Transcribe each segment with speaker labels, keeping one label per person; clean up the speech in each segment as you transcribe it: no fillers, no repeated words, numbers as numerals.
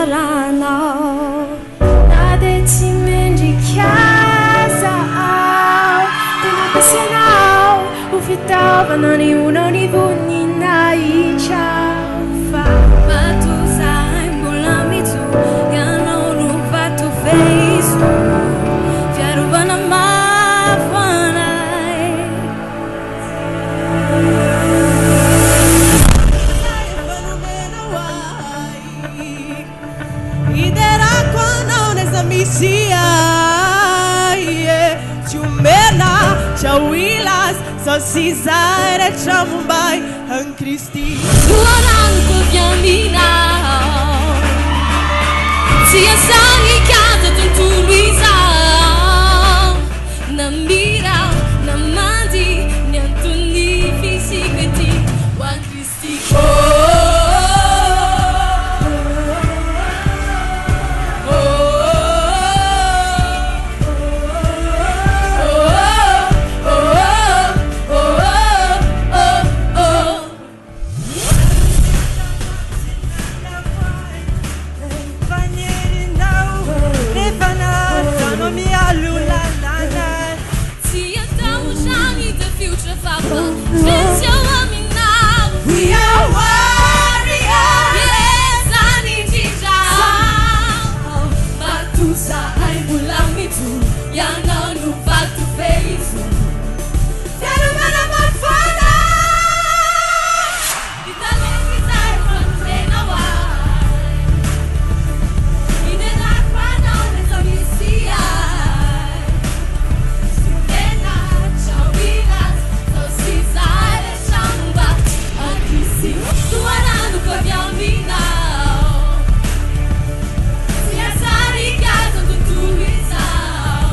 Speaker 1: ranao na de tsy mendrikazao tena pasianao ho fitaovana ny ona ny voninahitra fa matozahay mbola mitsoganao no vato feizo fiarovana mafanay
Speaker 2: iderako anao neza misia ciumena ciawilas sosizay rehetra mombay an Kristy
Speaker 1: loraniko viaminao tsy asany kaza tontolo izao na mirao na mandy ny antony fisika ty ho an Kristy
Speaker 2: We are warriors.
Speaker 1: Yes, I need Jesus. Batusa ay mula mitu, yang anu batu feizu.
Speaker 2: Tiada mana mafana.
Speaker 1: Kita lagi saya menawai. Ini nak panau desamisia. Sudena chawinas, sosisai leshamba. Akisi tuaranu kaviaminao. Siasari kaza tutulisao.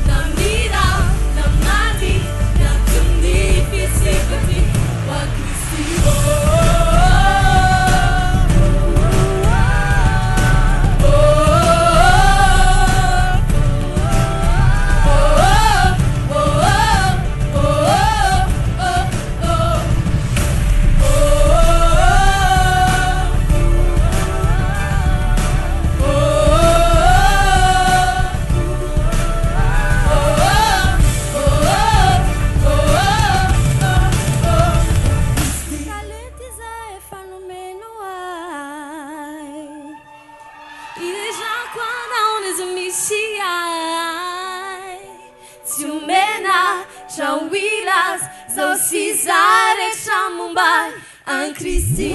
Speaker 1: Na mirao, na mati, na tundi fisikati. Wakisi Sosizare Mumbai an Kristi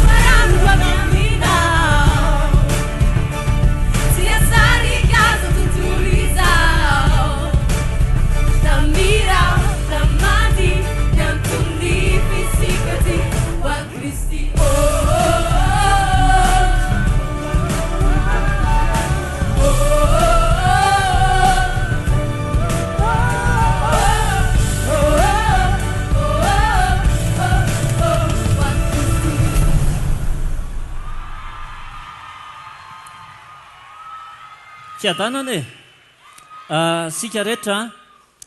Speaker 1: Parano caminhar Se a sari casa tutulizao Da mira, da mati Nam tundi fisikati Wa Kristi
Speaker 3: Kiadanane sika rehetra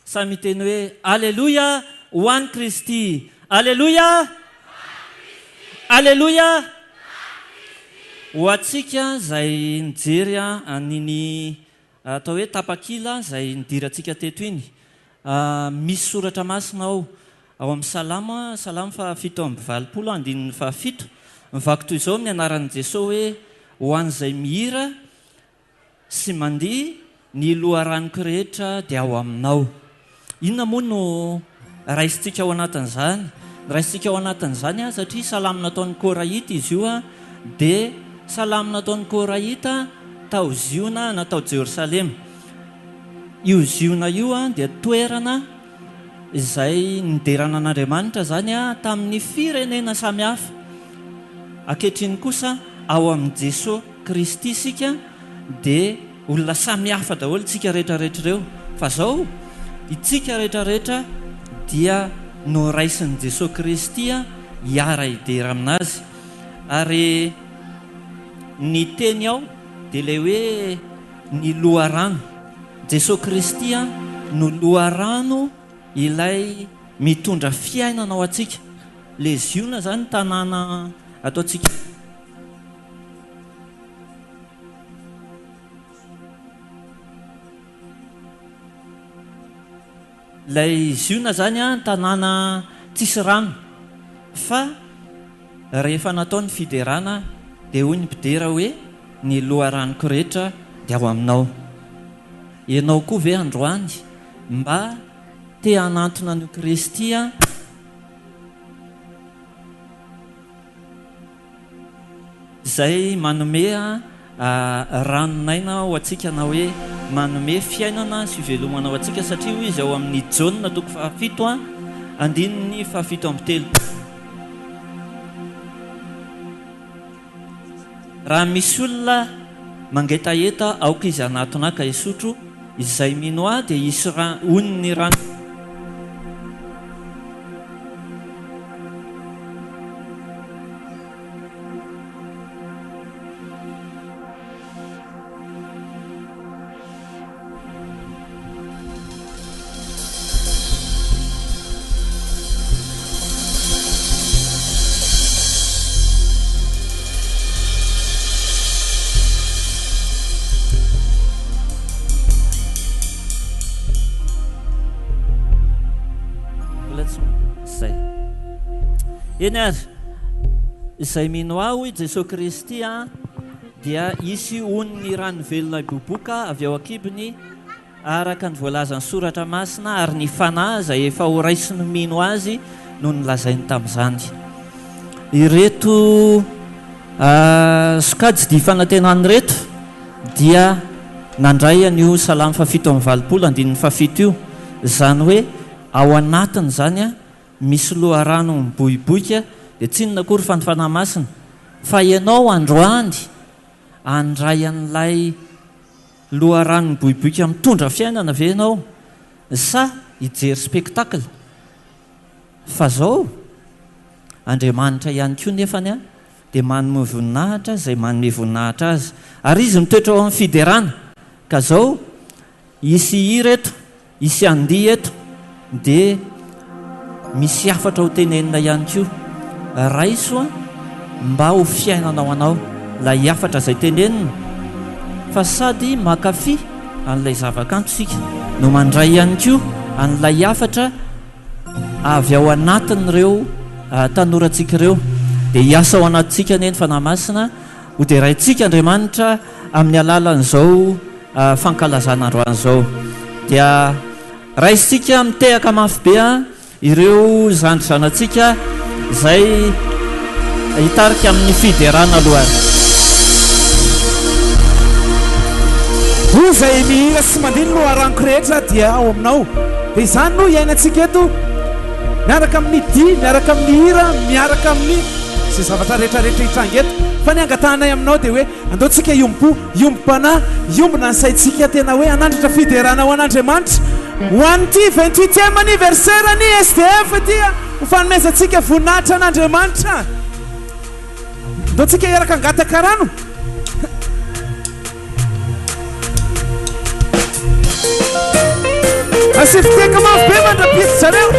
Speaker 3: samy teny hoe Alleluia ho an Kristy. Alleluia. Alleluia. Ho atsika zay nijery aniny atao hoe tapakila zay nidirantsika teto iny. Misy soratra masina ao amin'ny salama fa 7:27 mivako toy izao amin'ny anaran'i Jesosy hoe ho an'izay mihira sy mandihy ny loharanoko rehetra dia ao aminao. Inona moa no raisintsika ao anatin'izany? Raisintsika ao anatin'izany satria salamy nataon'ny Koraita izy io dia salamy nataon'ny Koraita tao ziona natao Jerosalema. Io ziona io dia toerana izay nideranan'Andriamanitra zany tamin'ny firenena samihafa. Ankehitriny kosa ao amin'ny Jesosy Kristy isika dia olona samihafa daholo tsika rehetrarehetra ireo. Fa zao itsika rehetrarehetra dia no raisin'i Jesosy Kristy hiara hidera aminazy. Ary ny teny ao dia ilay hoe ny loharano. Jesosy Kristy no loharano ilay mitondra fiainana ao atsika. Le ziona zany tanàna ataontsika lay ziona zany a tanàna tsisy rano fa rehefa natao ny fiderana dia hoy ny mpidera hoe ny loharanoko rehetra dia ao aminao. Ianao koa ve androany mba te hanantona ny Kristy a izay manome ranonaina ho antsika na hoe manome fiainana sy velomana ho antsika satria izy ao amin'ny jauna toko 7 andininy 7:3. Raha misy olona mangetaheta aoka izy anatona ka isotro izay mino ahy dia isy oniny rano eny ary izay mino aho i Jesosy Kristy a dia isy oniny rano velona iboboka avy ao akibony araka ny voalazan'ny soratra masina ary ny fanahy izay efa horaisiny mino azy no nilazainy tamin'izany. Ireto Sokajy Dihy Fanantenana reto dia nandray an'io salamo 7:20 andininy 7 io, izany hoe ao anatiny zany a misy loharano miboiboika dia tsy inona akory fa ny fanahy masina, fa ianao androany andray an'ilay loharano miboiboika mitondra fiainana ve ianao sa hijery spectacle? Fa zao Andriamanitra ihany koa nefany a dia manome voninahitra izay manome voninahitra azy ary izy mitoetra ao amin'ny fiderana. Ka zao isy reto isy andihy eto dia misy hafatra ho tenenina ihany koa raiso mba ho fiainana ao anao lay hafatra izay tenenina, fa sady makafy an'ilay zavakanto sika no mandray ihany koa an'ilay hafatra avy ao anatin'ireo tanorantsika ireo dia hiasa ao anatintsika neny fanahy masina ho dia raintsika Andriamanitra amin'ny alalan'izao fankalazana androany izao. Dia raisitsika mitehaka mafy be ireo zandrizanatsika izay hitarika amin'ny fiderana aloha.
Speaker 4: Hoy izay mihira sy mandihy ny loharanoko rehetra dia ao aminao. Dia izany no iainantsika eto miaraka amin'ny dihy, miaraka amin'ny hira, miaraka amin'ny izay zavatra rehetrarehetra hitrangy eto. Fa ny angatanay aminao dia hoe andaontsika iombo-panahy, iombona ny saintsika tena hoe hanandratra fiderana ho an'Andriamanitra. Ho an'ity 28e anniversaire ny SDF dia ho fanomezantsika voninahitra an'Andriamanitra. Andaontsika hiaraka angataka rano. Asifiteka mafy be mandrapity zareo.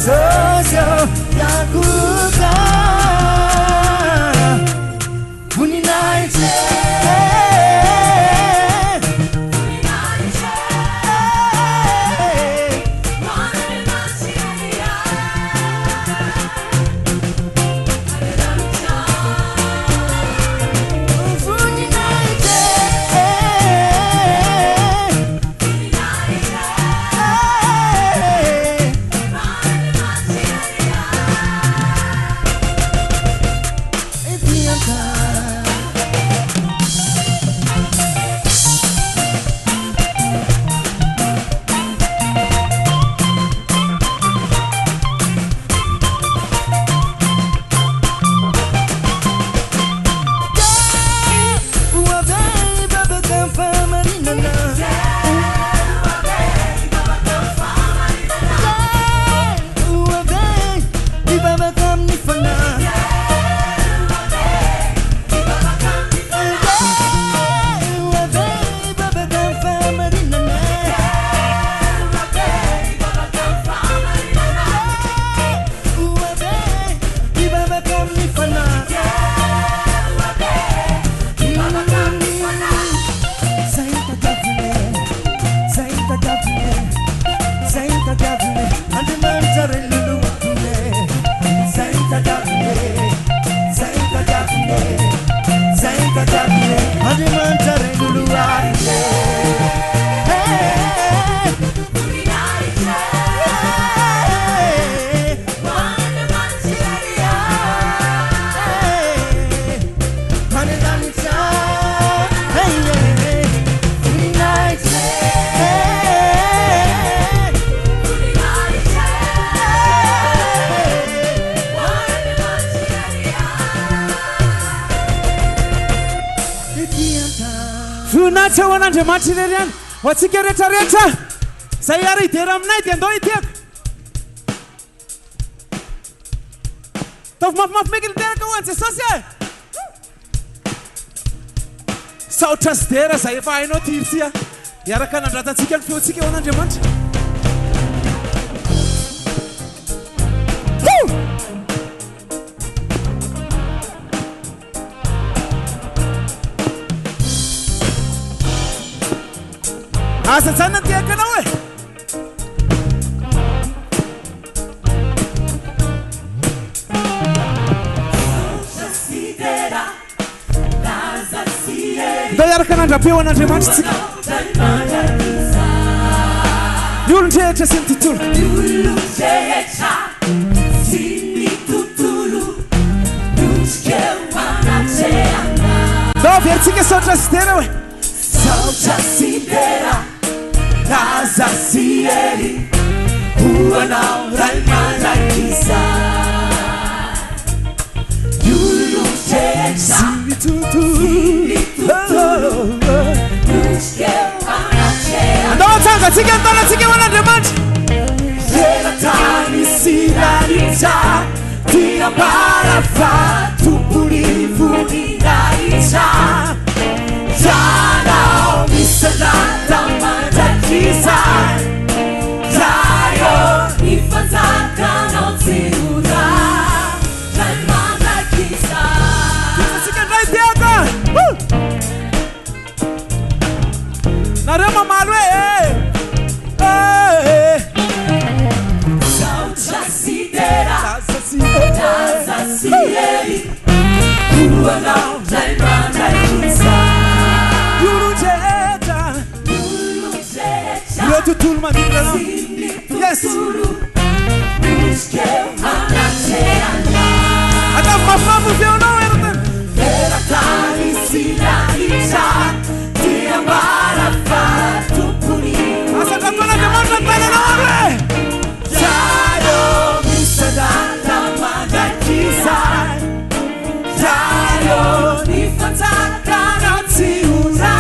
Speaker 5: Socio yakuka Uninaite Matirerian, what's the carreta? Sayari, Teram night and don't take. Tough muff making it there, go on, Sosia. South Tastera, say if I know Tirsia, Yarakan and Rata chicken food, chicken on a diamond. Asa sana tiaka na we. Dayar kana ndapewa na demati. Yulunjecha sentitulu. Yulunjecha sentitulu. Nuchkewana cheanga. Do viertike sotra stera we. Sotra sidera. Casa sieri, uana ralmana kisa. Yulu checha, siritutu, nuske anachea. Andao tanga, tike wana demant. Yela tani sinaricha, tia parafa, tupulivu inaricha. Jana misalata matakisa, jayo nifazaka no tsiura, jalmana kisa. Sika right there, narema malwe, saucha sidera, taza sieri, uana jalmana kisa. You're too much. Yes. I got my mom if you know anything. I said, I'm gonna demand that better. Jayo, Mr. Danta, Madakisa. Jayo, Nifataka, Natsiura.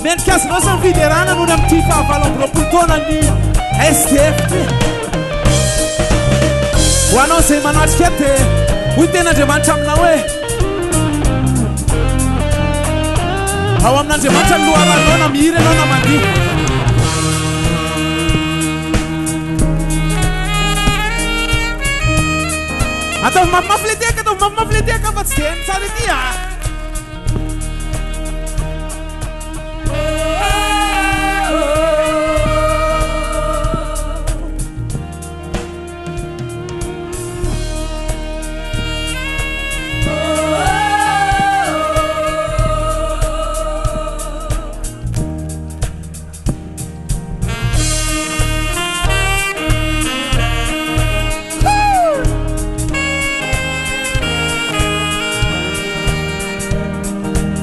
Speaker 4: Mentkazanao sa fiderana noho ny amin'ity fahavalon-roapolo taona ny SDF ho anao izay manatrika eto dia hoy ten'Andriamanitra aminao hoe ao amin'Andriamanitra ny loharanao na mihiry ianao na mandihy ataovy mafimafy le teka ataovy mafimafy le teka fa tsy dia ny tsara ety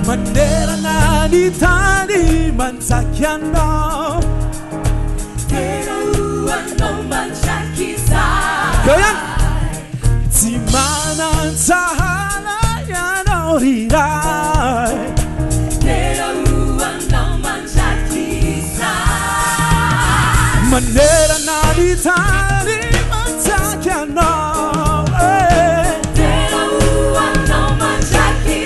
Speaker 4: Manerana ny tany manjaky anao
Speaker 2: tena hoanao manjaky
Speaker 4: Go ihany tsy manan-tsahana ianao iray
Speaker 2: tena hoanao manjaky
Speaker 4: manerana ny tany manjaky anao
Speaker 2: tena hoanao manjaky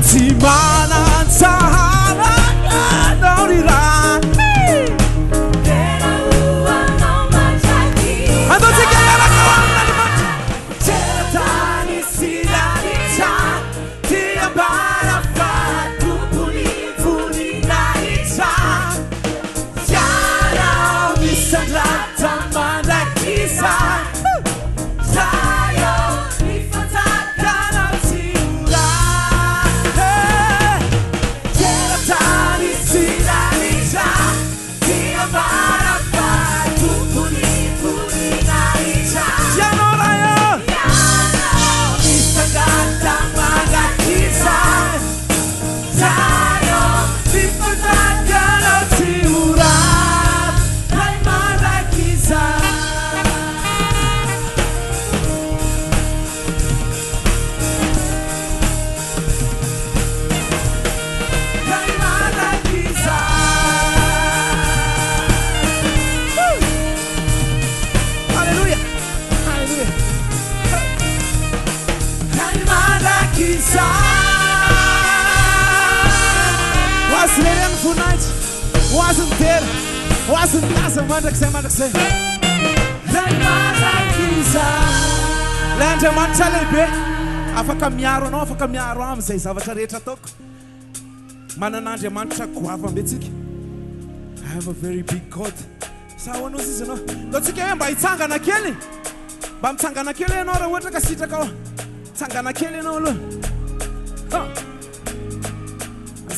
Speaker 4: tsy manan-tsahana ianao iray
Speaker 2: tena hoanao manjaky
Speaker 4: andaontsika iaraka
Speaker 2: tany sinanitra ty ambara fa tompony voninahitra tianao misandrata mandrakisa zayo mifantakanao tsy ora tany sinanitra ty ambara fa tompony voninahitra
Speaker 4: tianao raha
Speaker 2: misandrata mandrakisa zayo mifantakanao tsy ora ray mandrakisa ray mandrakisa
Speaker 4: Haleluya Haleluya
Speaker 2: ray mandrakisa
Speaker 4: Hoazy lereny voninahitra hoazy ny tera hoazy ny laza mandrakizay mandrakizay
Speaker 2: ray mandrakisa
Speaker 4: le Andriamanitra lehibe afaka miaro anao afaka miaro amin'izay zavatra rehetra ataoko manan'Andriamanitra goavambe tsika I have a very big God sa hoanao izy anao loatsika hoe mba hitsangana kely mba mitsangana kely ianao raha ohatra ka sitraka ao tsangana kely ianao aloha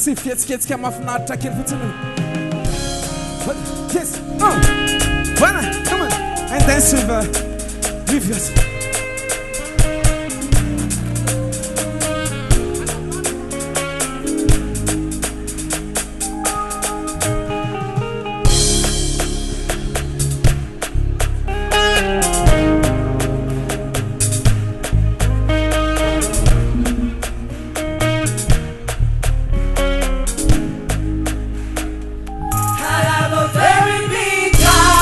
Speaker 4: sy fihetsiketsika mafinaritra kely fotsiny yes voilà come on and dance with us
Speaker 2: I have a very big God,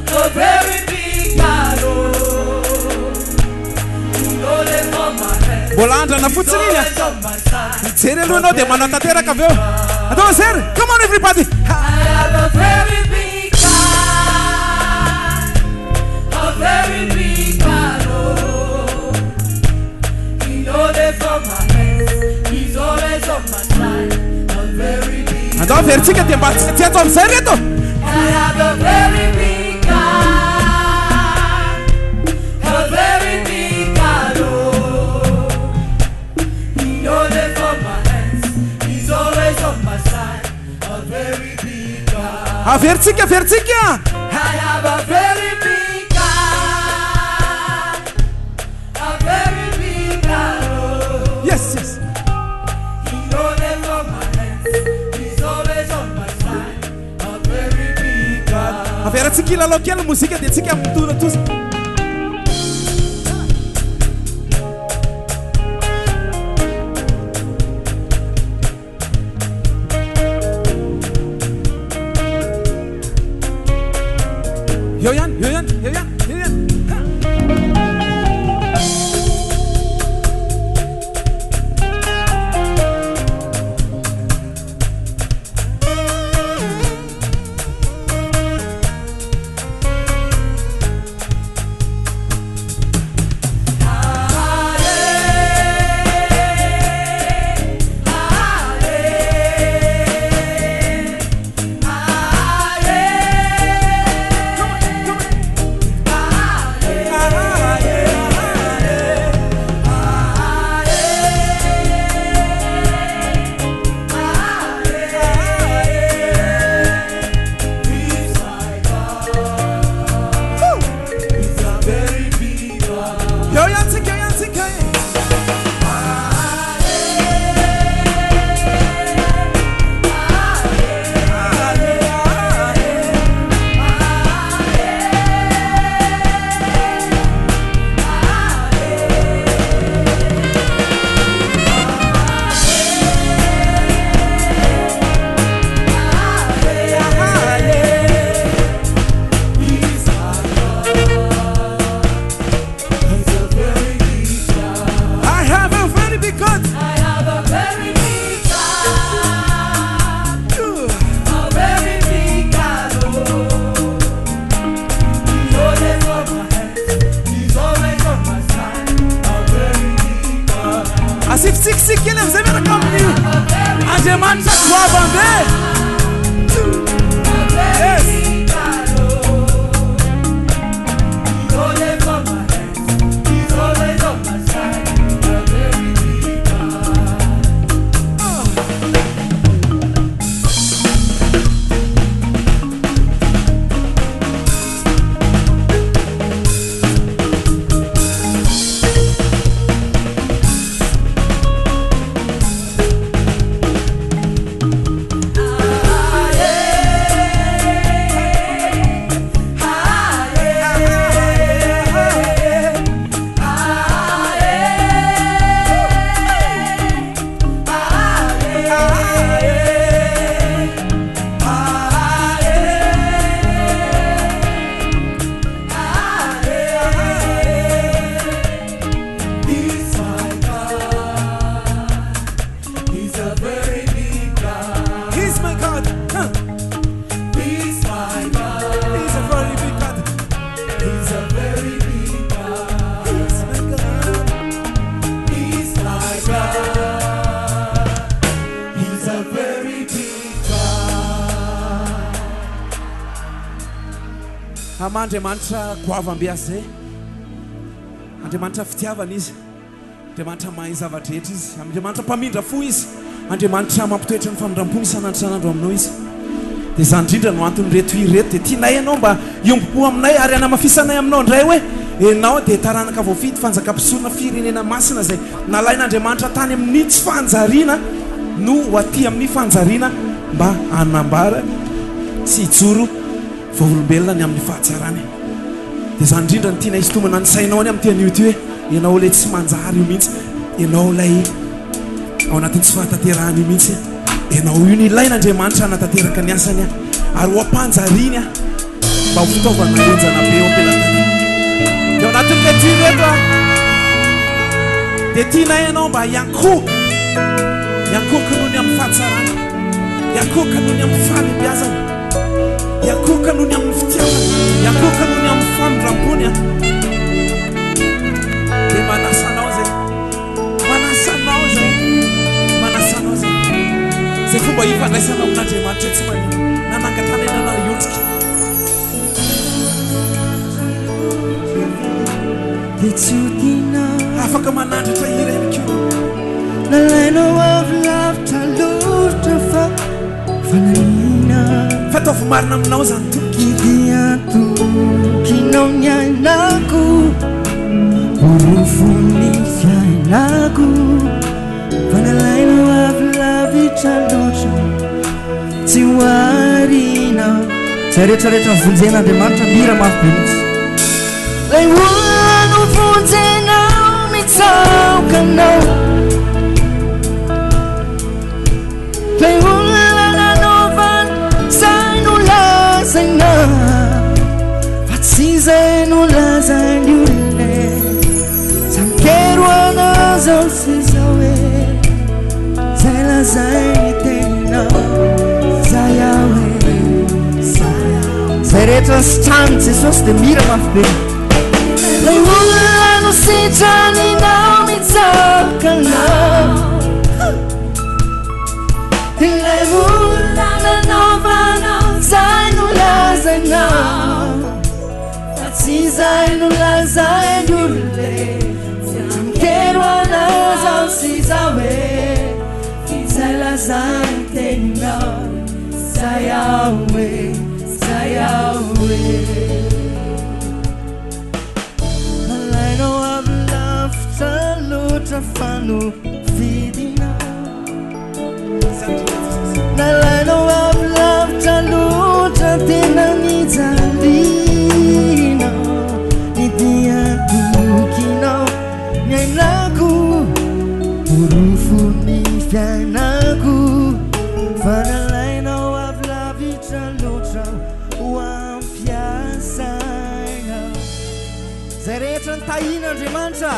Speaker 2: a very big God, oh. You know that for my head,
Speaker 4: mbola andrana fotsiny iny
Speaker 2: always on my side.
Speaker 4: mijery aloha anao dia manao tanteraka avy eo atao sery come on everybody
Speaker 2: I have a very big God, a very big God, oh. You know that for my head, He's always on my side, a very big
Speaker 4: andao averintsika dia mba tsy atao amin'izay reto
Speaker 2: I have a very big God, a very big God, oh. He knows it from my hands, He's always on my side, a very big God.
Speaker 4: averintsika averintsika
Speaker 2: I have a very big God, a very big God, oh.
Speaker 4: yes yes
Speaker 2: He knows it from my hands, He's always on my side, a very big God.
Speaker 4: averintsika ilalao kely mozika dia tsika mitona tosi sikele amizay miaraka amin'ny Andriamanitra goavambe. Yes. Andriamanitra goavambe azy zay. Andriamanitra fitiavana izy. Andriamanitra mahay zavatra rehetra izy. Andriamanitra mpamindra fo izy. Andriamanitra mampitoetra ny famindram-pony isanandro aminao izy. Dia izany indrindra no antony reto ireto dia tianay ianao mba iombo-po aminay ary anamafisanay aminao indray hoe ianao dia taranaka voafidy fanjakam-pisorona firenena masina zay nalain'Andriamanitra tany amin'ny tsy fanjariana no aty amin'ny fanjariana mba anambara sy hijoro vaolombelona ny amin'ny fahatsarany. Dia izany indrindra ny tiana hisintomana ny sainao any amin'ny tian'io ty hoe ianao ilay tsy manjary io mihitsy, ianao ilay ao anatin'ny tsy fahatanterahany io mihitsy, ianao io ny ilain'Andriamanitra hanatanteraka ny asany ary ho ampanjariany mba ho fitaovana lenjana be eo am-pelantany. Dia ao anatin'ilay ty reto dia tiana ianao mba hiankoka noho ny amin'ny fahatsarany, hiankoka noho ny amin'ny fahalebiazana, hiankoka noho ny amin'ny fitiavana, hiankoka noho ny amin'ny famindram-pony dia manasanao zay zay fomba hifandraisana amin'Andriamanitra tsy manino nanangatanainana iontsika.
Speaker 6: Dia tsy hotiana
Speaker 4: afaka manandratra ireny ko
Speaker 6: nalainao avy lavitra loatra fa fanahina
Speaker 4: fataovy marina aminao zany toky
Speaker 6: diatokinao ny ainako orofony fiainako fa nalainao avy lavitra loatra tsy hoarina zay rehetrarehetra vonjen'Andriamanitra mira mafy be mihitsy lay olona vonjenao mitsaokanao lay olona nanaovana zay no lazaina fa tsy zay no lazainy olona sankero anazao sy zao hoe zay lazainy teninao zay aho hoe zay rehetra sitrany Jesosy dia mira mafy be lay olona no sitraninao mitsaokanao lay olona nanaovanao zay no lazainao fa tsy zay no lazainy olona sankero anazao sy zao hoe zay lazainy teninao zay aho hoe zay aho hoe nalainao avy lavitra loatra fa no vidinao nalainao avy lavitra loatra tena nijalinao nidiatokinao ny ainako orofo ny fiainako fa nalainao avy lavitra loatra ho ampiasaina zay rehetra ny tahin'Andriamanitra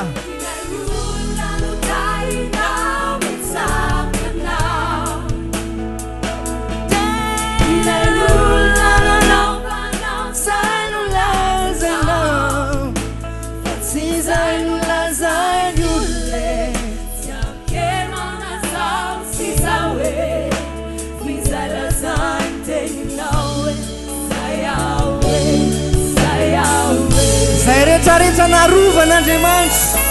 Speaker 1: Zay no lazainy olona, tsy ampiana
Speaker 6: rehetra narovan'andriamanitra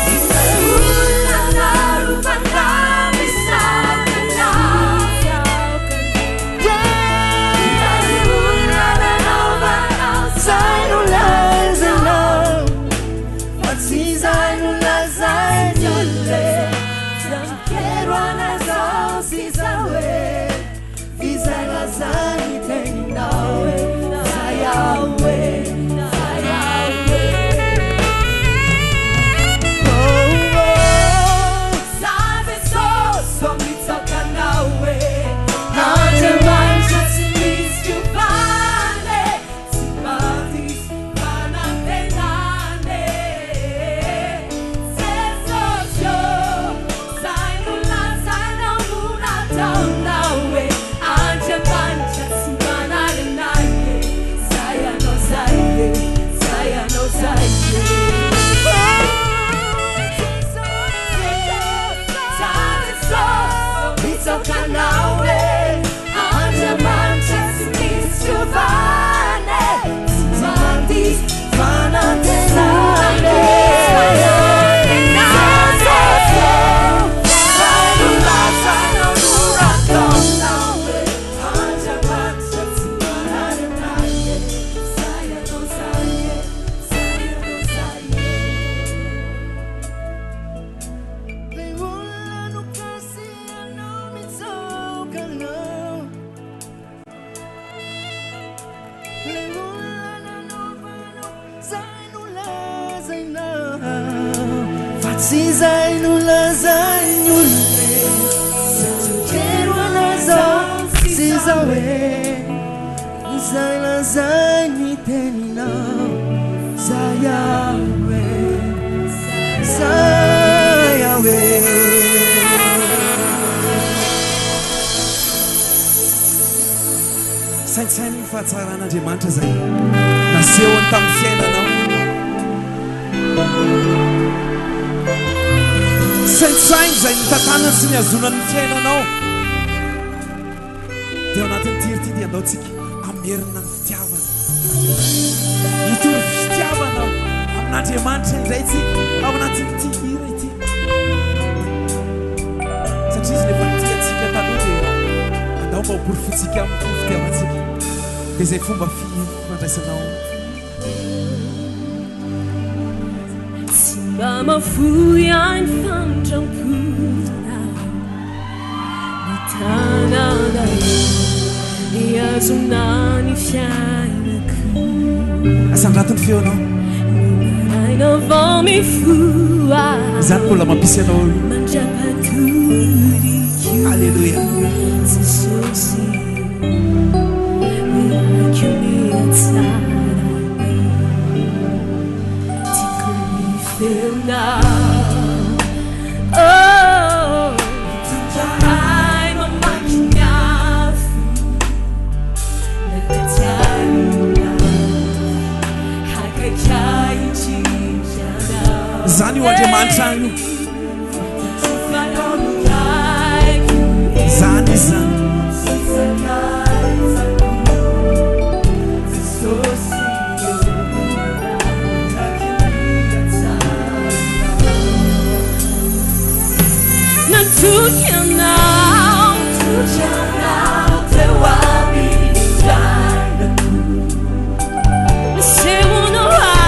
Speaker 4: sainsainy fahatsaran'andriamanitra zay nasehoany tamin'ny fiainanao sainsainy zay nitantanany sy niazonan'ny fiainanao dia ao anatin'ny tiry ty dia andaotsika amerina ny fitiavana itory fitiavana amin'andriamanitra indray tsika ao anatin'ny ty hira ity satria izy nefa nity atsika taloha dia andao mba hoporofitsika amin'ny fitiavantsika dia zay fomba fandraisanao
Speaker 1: tsy mba mafoy any fandrampona nitanana iazonany fiainako
Speaker 4: asandraton'ny feonao
Speaker 1: aina vao mifoa
Speaker 4: zany mbola mampisy anao
Speaker 1: mandrapatoriko
Speaker 4: alleluia
Speaker 1: Jesosy miaiko miatsara tiako mifeona tantaray mamaky miafo nakatianina hakakaitrindrana
Speaker 4: zany io andriamanitra io zany zany
Speaker 1: Se uno vai,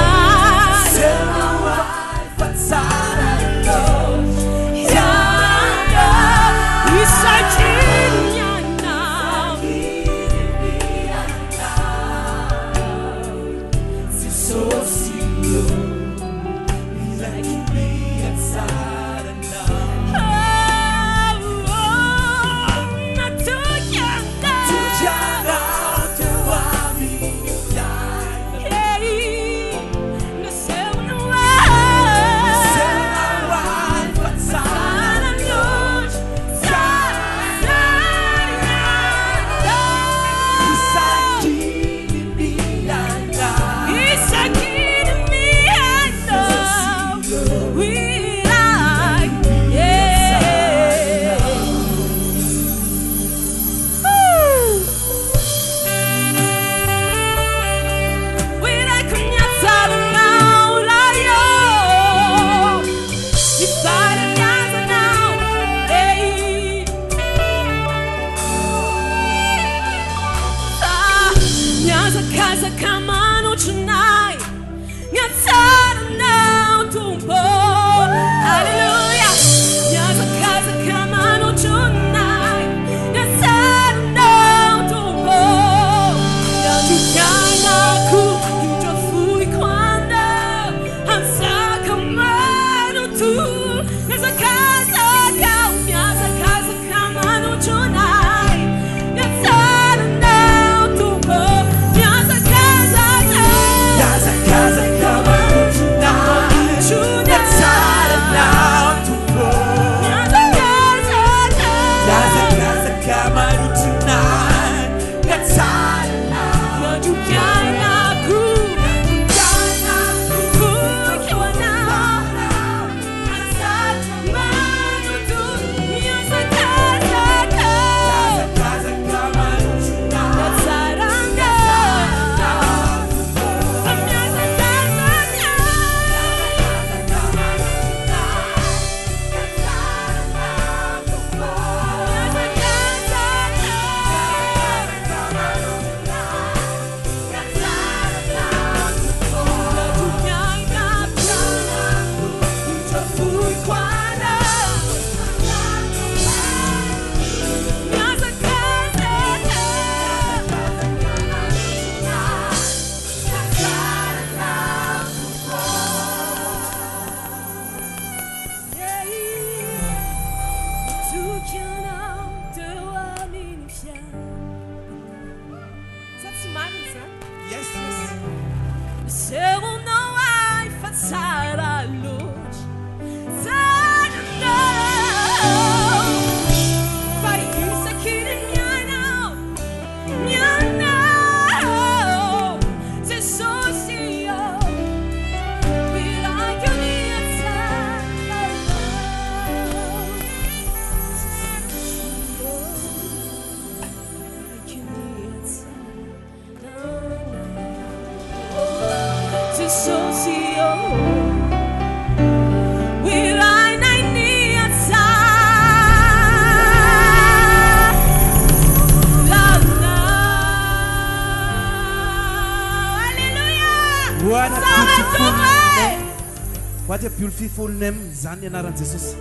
Speaker 4: What a beautiful name zany anaran Jesosy.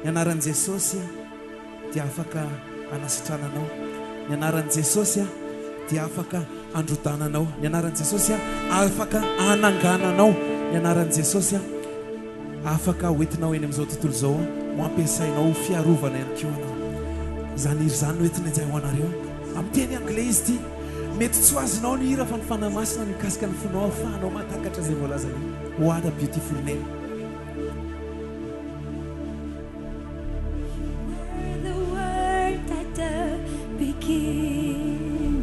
Speaker 4: Ny anaran Jesosy dia afaka anasitrananao. Ny anaran Jesosy dia afaka androdananao. Ny anaran Jesosy afaka anangananao. Ny anaran Jesosy afaka hoentinao eny amin'izao tontolo izao mampiasainao fiarovana ihany koa anao. Zany zany hoentina izay ho anareo. Amin'ny teny anglais izy ity mety tsy ho azonao ny hira fa ny fanamasina mikasika ny fonao afahanao mahatakatra izay voalaza ny. What a beautiful name.
Speaker 1: The word at the beginning,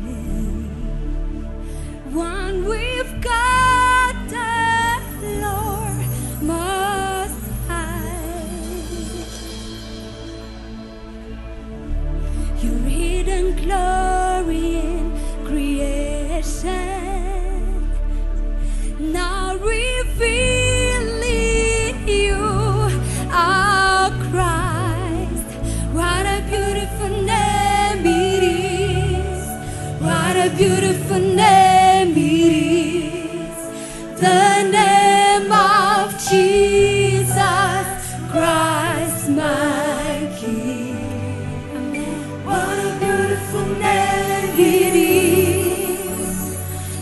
Speaker 1: one with God the Lord Most High. Your hidden glory in creation, now revealing you, our Christ. What a beautiful name it is. What a beautiful name it is. The name of Jesus Christ, my King. What a beautiful name it is.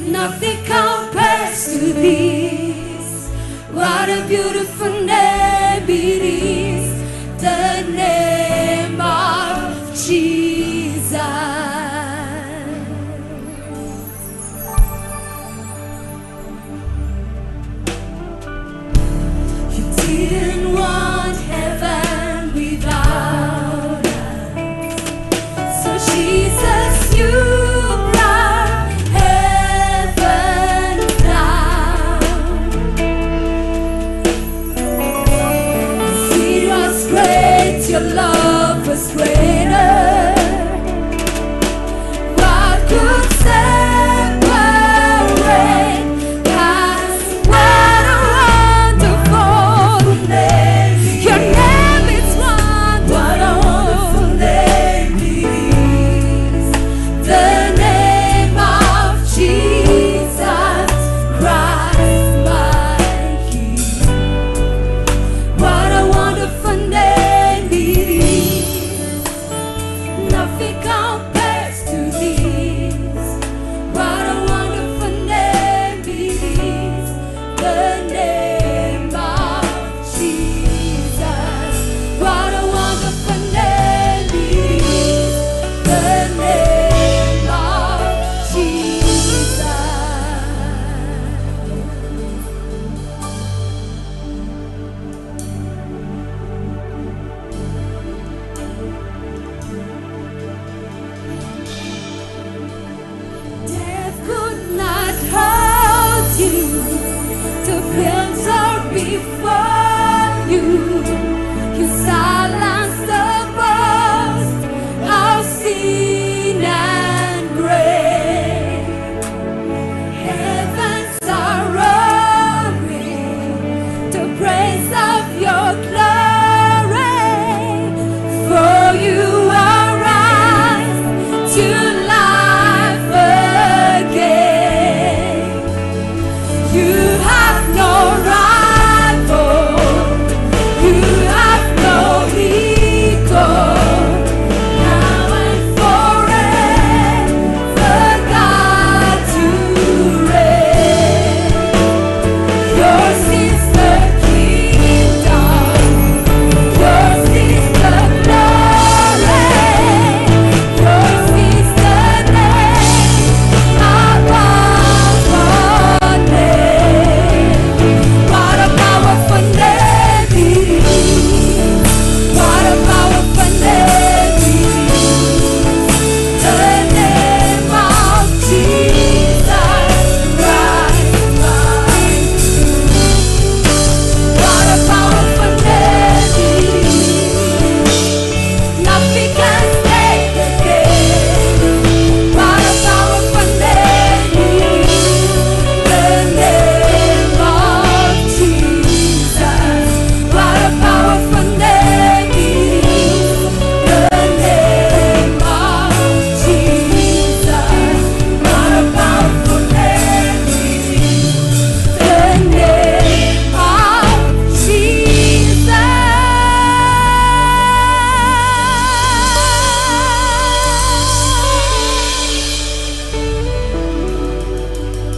Speaker 1: Nothing compares to this. What a beautiful name it is. The name of Jesus. You didn't want heaven without us, so Jesus, you brought heaven down. It was great, your love was greater. What could separate us? What a wonderful name. Your name is wonderful. What a wonderful name it is. The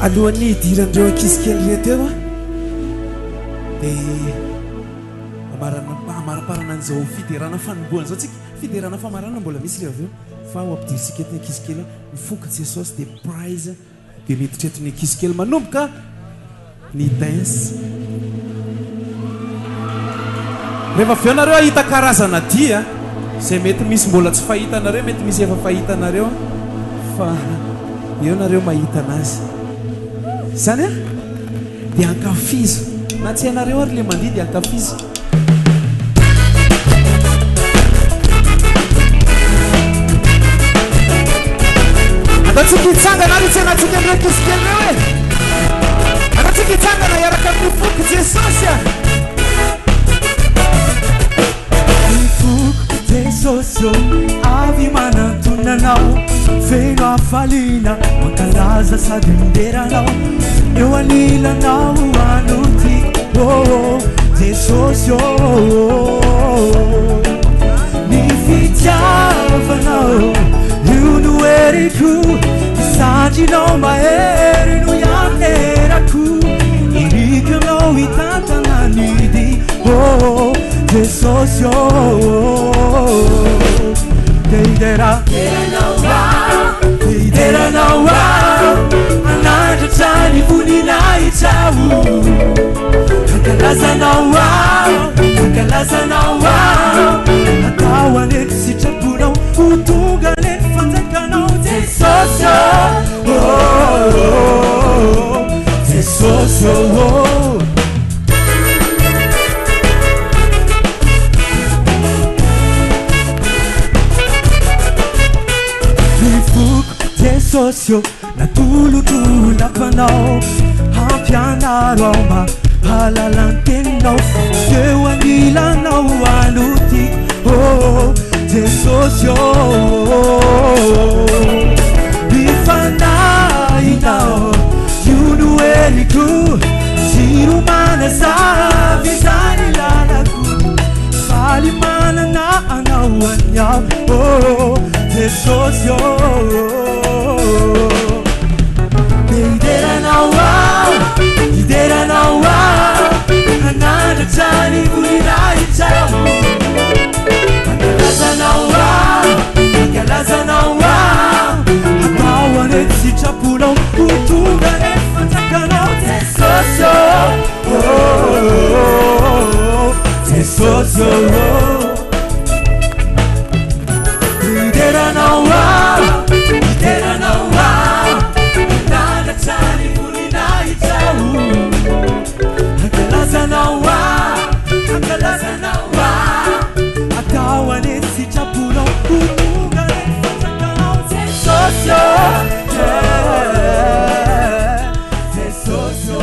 Speaker 4: alohan'ny idirandreo ankizikely reteo dia amaraparana an'izao fiderana fanomboana zao tsika fiderana famarana mbola misy le avy eo fa ho ampidirisika etiny ankizikely mifokatsy jesosy dia prize dia miditra etiny ankizikely manomboka ny dance rehefa avy eo nareo ahita karazana dia zay mety misy mbola tsy fahitanareo mety misy efa fahitanareo fa eo nareo mahita anazy zany a dia ankafizo na tsy hainareo ary le mandihy dia ankafizo andatsika hitsangana ary tsy anatsika amire kisikely reo e andatsika hitsangana iaraka amin'ny foko jesosy a
Speaker 5: Jesosio avy manantonanao feno afalina mankalaza sady mindenanao eo anilanao anotiko Jesosio ny fitiavanao io no eriko isandrinao mahery no ianerako irikanao hitantananidy Jesosio Deidera nawa anandra trany voninay trao Fankalaza nawa atao anety sitraponao ho tonga anety fanjakanao Jesosio Jesosio Jesosio natulutulapanao hampianarao mahalalantenao eo anilanao anuti Jesosio bifanainao yunu eliku sirumana savizani lalaku falimana na anawanyao Jesosio Deidera nawa anandra trany voninay trao Fankalaza nawa atao anety sitraponao ho tonga anety fanjakanao Jesosio Jesosio Deidera nawa anandra trany voninay trao Fankalaza nawa atao anety sitraponao ho tonga anety fanjakanao Jesosio Jesosio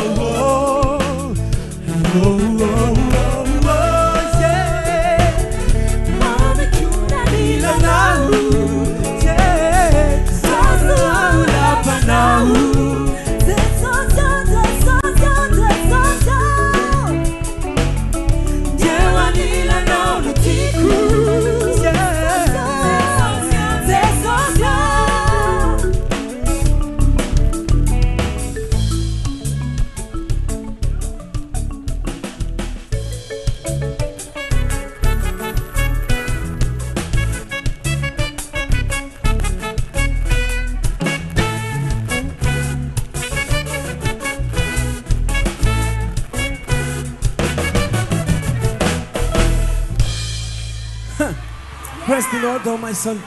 Speaker 4: Praise the Lord, oh my son.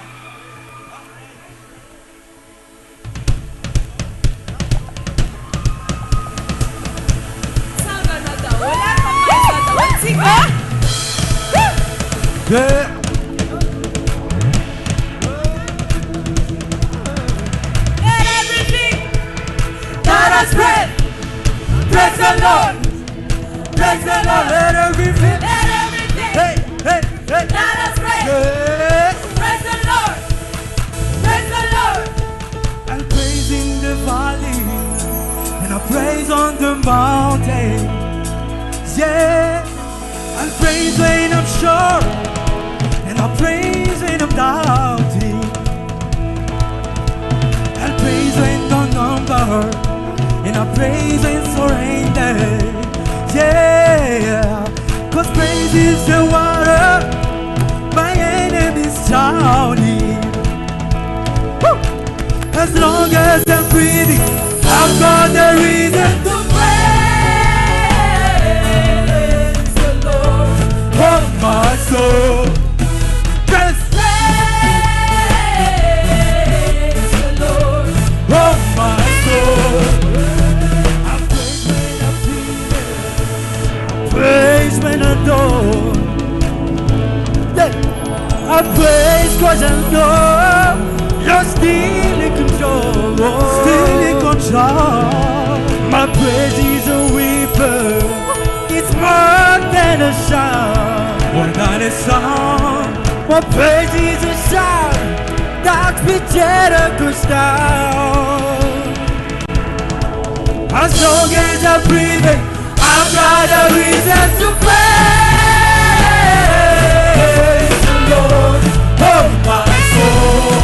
Speaker 4: Yeah.
Speaker 2: Let everything that has breath praise the Lord. Praise the Lord.
Speaker 5: Let everything
Speaker 2: Hey.
Speaker 5: that
Speaker 2: has breath.
Speaker 5: yeah.
Speaker 2: Praise the Lord. Praise the Lord.
Speaker 5: I'll praise in the valley and I'll praise on the mountain. Yeah, I'll praise when I'm sure and I'll praise when I'm doubting. I'll praise when the number and praise will surrender. Yeah, 'cause praise is the water my enemies drowning. Woo! As long as I'm breathing, I've got the reason to praise the Lord of my soul. Just praise the Lord of my soul. I praise when I'm feeling, I praise when I don't. I praise 'cause I know you're still in control. Still in control. My praise is a weapon. It's more than a song. More than a song. My praise is a song that we Jericho's down. As long as I'm breathing, I've got a reason to praise the Lord of my soul.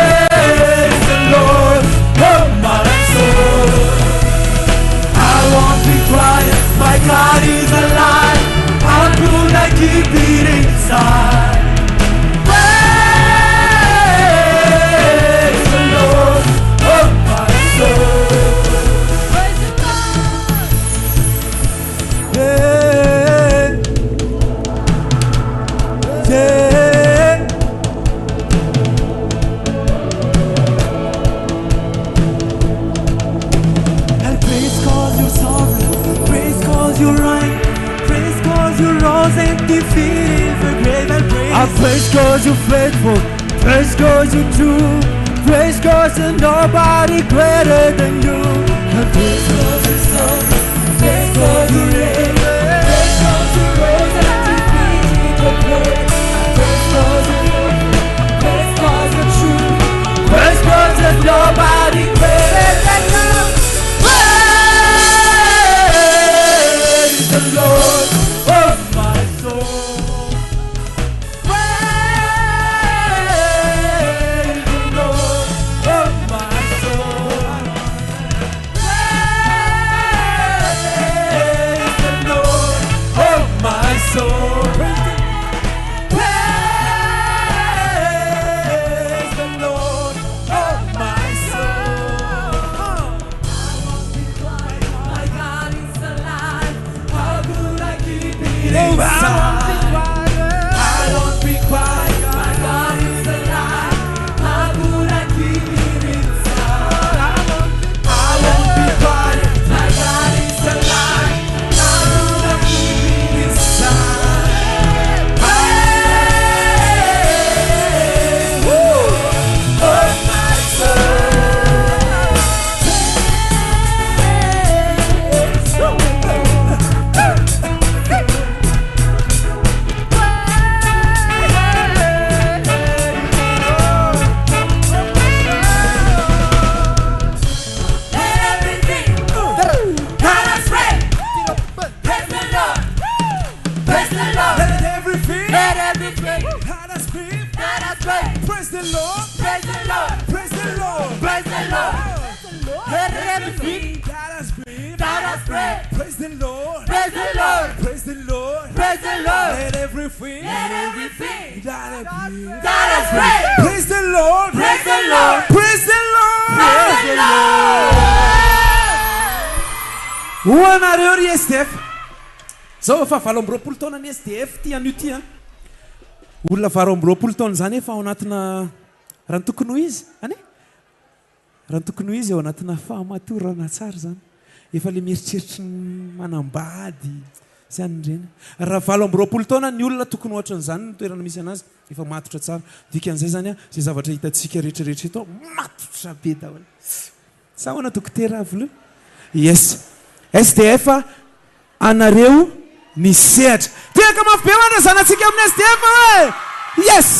Speaker 5: Praise the Lord of my soul. I won't be quiet, my God is alive. How could I keep it inside? Praise the Lord of my soul. Praise the Lord. Yeah. Yeah. And praise 'cause you're sovereign, praise 'cause you're right, praise 'cause you rose and defeated the grave, and praise. I praise 'cause you're faithful, praise 'cause you're true, praise 'cause there's nobody greater than you. And praise 'cause you're sovereign, praise 'cause you reign, praise 'cause you rose and defeated the grave. Praise 'cause you're praise 'cause you're true, praise 'cause there's nobody greater than you. Praise the Lord of my soul. Praise the Lord of my soul. Praise the Lord of my soul. Praise the Lord of my soul.
Speaker 1: My God is alive. How could I keep it
Speaker 5: Inside.
Speaker 1: I won't be quiet. My God is alive. How could I keep it inside?
Speaker 5: I won't be quiet.
Speaker 1: My God is alive. How could I keep it inside? Praise the Lord of my Let everything that has breath praise the Lord. Praise the Lord.
Speaker 5: Let everything
Speaker 1: Let everything
Speaker 5: that has been,
Speaker 1: that has breath
Speaker 5: praise the Lord,
Speaker 1: praise the Lord.
Speaker 5: praise the Lord.
Speaker 1: Praise the Lord. Let everything
Speaker 5: That has been,
Speaker 1: that has breath
Speaker 5: praise the Lord,
Speaker 1: praise the Lord.
Speaker 5: praise the Lord.
Speaker 1: Praise the Lord.
Speaker 5: Let everything
Speaker 1: Let everything
Speaker 5: that has been,
Speaker 1: that has breath
Speaker 5: praise the Lord,
Speaker 1: praise the Lord.
Speaker 5: praise the Lord.
Speaker 1: Praise the Lord.
Speaker 4: hoanareo ry SDF zao efa 20 taona ny SDF ty an'io ty a olona 20 taona zany efa ao anatina raha ny tokony ho izy ane raha ny tokony ho izy ao anatina fahamatorana tsara zany efa le mieritreritra ny manambady sy an'ireny raha 20 taona ny olona tokony ohatran'izany ny toerana misy anazy efa matotra tsara dikan'izay zany a zay zavatra hitantsika rehetrarehetra eto matotra be daholo sa hoana dokotera avy yes SDF anareo ny sehatra tiaka mafy be hoandra zanatsika amin'ny SDF hoe yes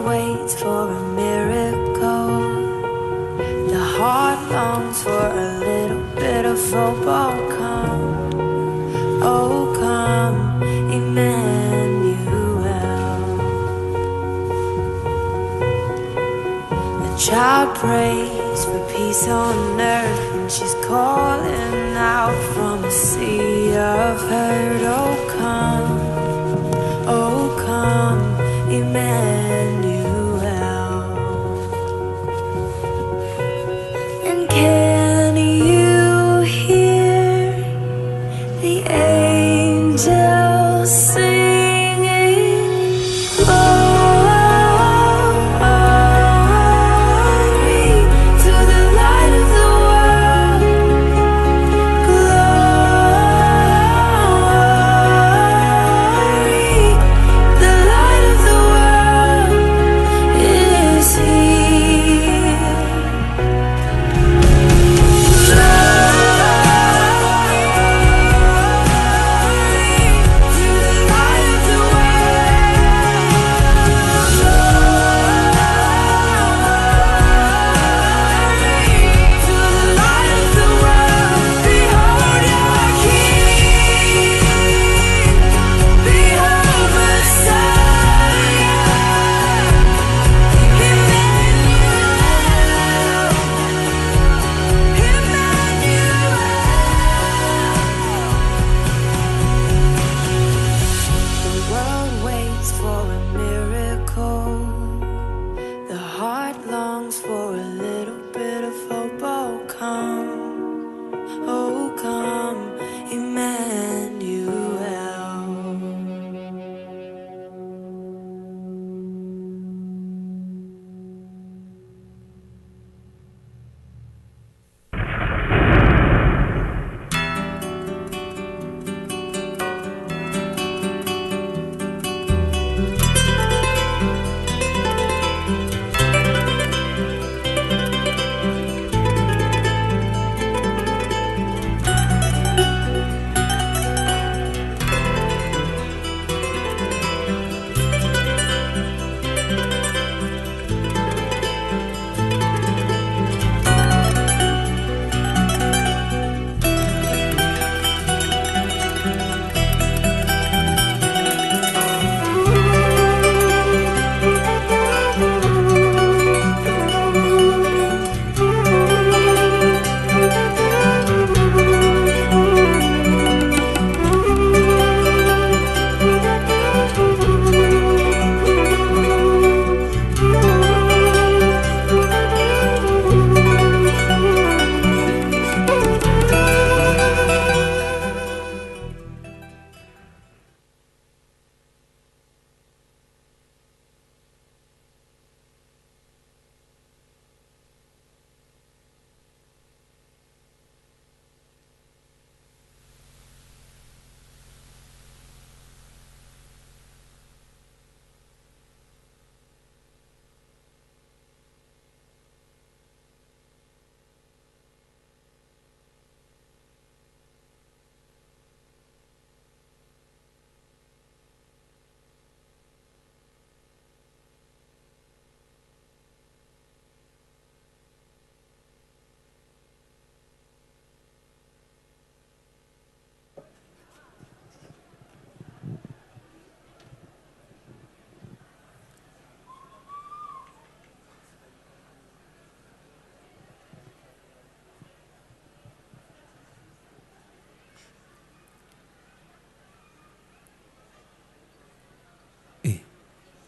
Speaker 2: waits for a miracle. The heart longs for a little bit of hope. Oh come, Emmanuel. The child prays for peace on earth, and she's calling out from a sea of hurt. Oh come, Emmanuel. And can you hear the angels singing? Glory to the light of the world. Glory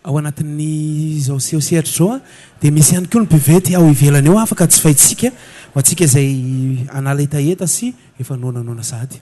Speaker 4: ao anatin'ny zao sehoseritra zao a dia misy ihany koa ny pivety ao ivelany eo afaka tsy fahintsika ho antsika izay anala etaeta sy efa nonanona sady